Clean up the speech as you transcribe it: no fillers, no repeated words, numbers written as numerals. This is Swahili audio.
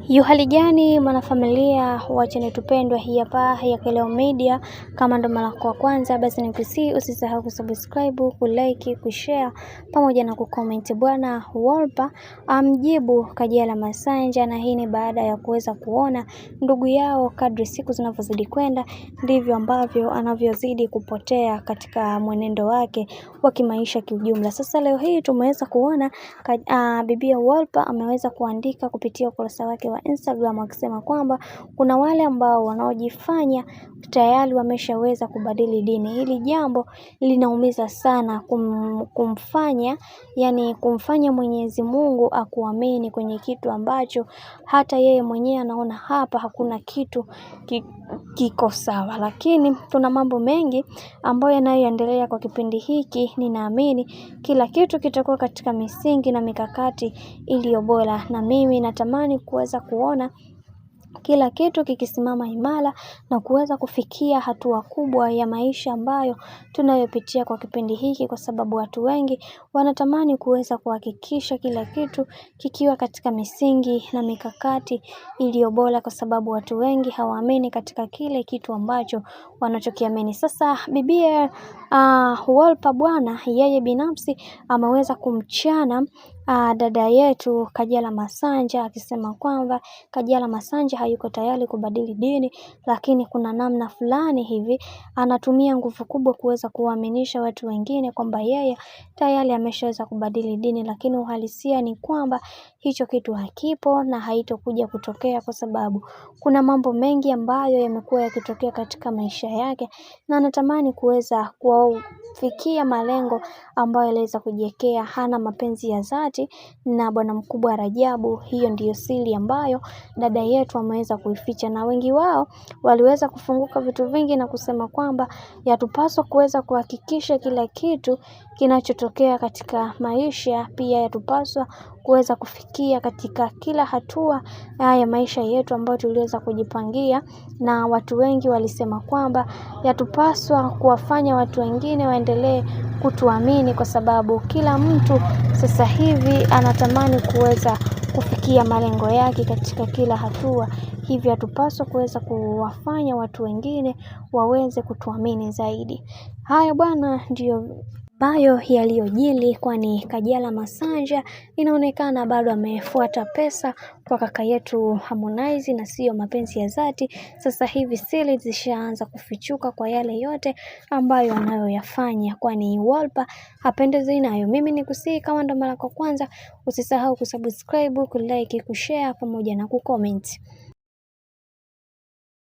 Hali gani mwanafamilia wa channel tupendwa hii hapa ya Keleo Media. Kama ndo mara kwa kwanza basi nikusii usisahau kusubscribe, kulike, kushare pamoja na kucomment. Bwana Wolper amjibu Kajala Masanja, na hii ni baada ya kuweza kuona ndugu yao kadri siku zinavyozidi kwenda ndivyo ambavyo anavyozidi kupotea katika mwenendo wake wa kimaisha kiujumla. Sasa leo hii tumeweza kuona Bibi Wolper ameweza kuandika kupitia ukurasa wake wa Instagram akisema kwamba kuna wale ambao wanaojifanya tayari wameshaweza kubadili dini. Hili jambo linaumiza sana kumfanya Mwenyezi Mungu akuamini kwenye kitu ambacho hata yeye mwenyewe anaona hapa hakuna kitu kiko sawa. Lakini tuna mambo mengi ambayo yanayoendelea kwa kipindi hiki. Ninaamini kila kitu kitakuwa katika misingi na mikakati iliyo bora, na mimi natamani kuweza kuona kila kitu kikisimama imara na kuweza kufikia hatua kubwa ya maisha ambayo tunayopitia kwa kipindi hiki, kwa sababu watu wengi wanatamani kuweza kuhakikisha kila kitu kikiwa katika misingi na mikakati iliyo bora, kwa sababu watu wengi hawaamini katika kile kitu ambacho wanachokiamini. Sasa Bibi Wolper bwana, yeye binafsi ameweza kumchana dada yetu Kajala Masanja akisema kwamba Kajala Masanja hayuko tayari kubadili dini, lakini kuna namna fulani hivi anatumia nguvu kubwa kuweza kuwaaminisha watu wengine kwamba yeye tayari ameshaweza kubadili dini, lakini uhalisia ni kwamba hicho kitu hakipo na haitokuja kutokea, kwa sababu kuna mambo mengi ambayo yamekuwa yakitokea katika maisha yake na anatamani kuweza kufikia malengo ambayo aliweza kujiwekea. Hana mapenzi ya dhati na bwana mkubwa Rajabu. Hiyo ndiyo siri ambayo dada yetu ameweza kuificha, na wengi wao waliweza kufunguka vitu vingi na kusema kwamba yatupaswa kuweza kuhakikisha kila kitu kinachotokea katika maisha, pia yatupaswa kuweza kufikia katika kila hatua ya maisha yetu ambayo tuliweza kujipangia. Na watu wengi walisema kwamba yatupaswa kuwafanya watu wengine waendelee kutuamini, kwa sababu kila mtu sasa hivi anatamani kuweza kufikia malengo yake katika kila hatua. Hivyo yatupaswa kuweza kuwafanya watu wengine waweze kutuamini zaidi. Haya bwana, ndio bayo yaliyojili, kwani Kajala Masanja inaonekana bado amefuata pesa kwa kaka yetu Harmonize na sio mapenzi ya dhati. Sasa hivi siri zishaanza kufichuka kwa yale yote ambayo anayoyafanya, kwani Wolper hapendezi nayo. Mimi nikusii, kama ndo mara kwa kwanza usisahau kusubscribe, kulike, kushare pamoja na kucomment.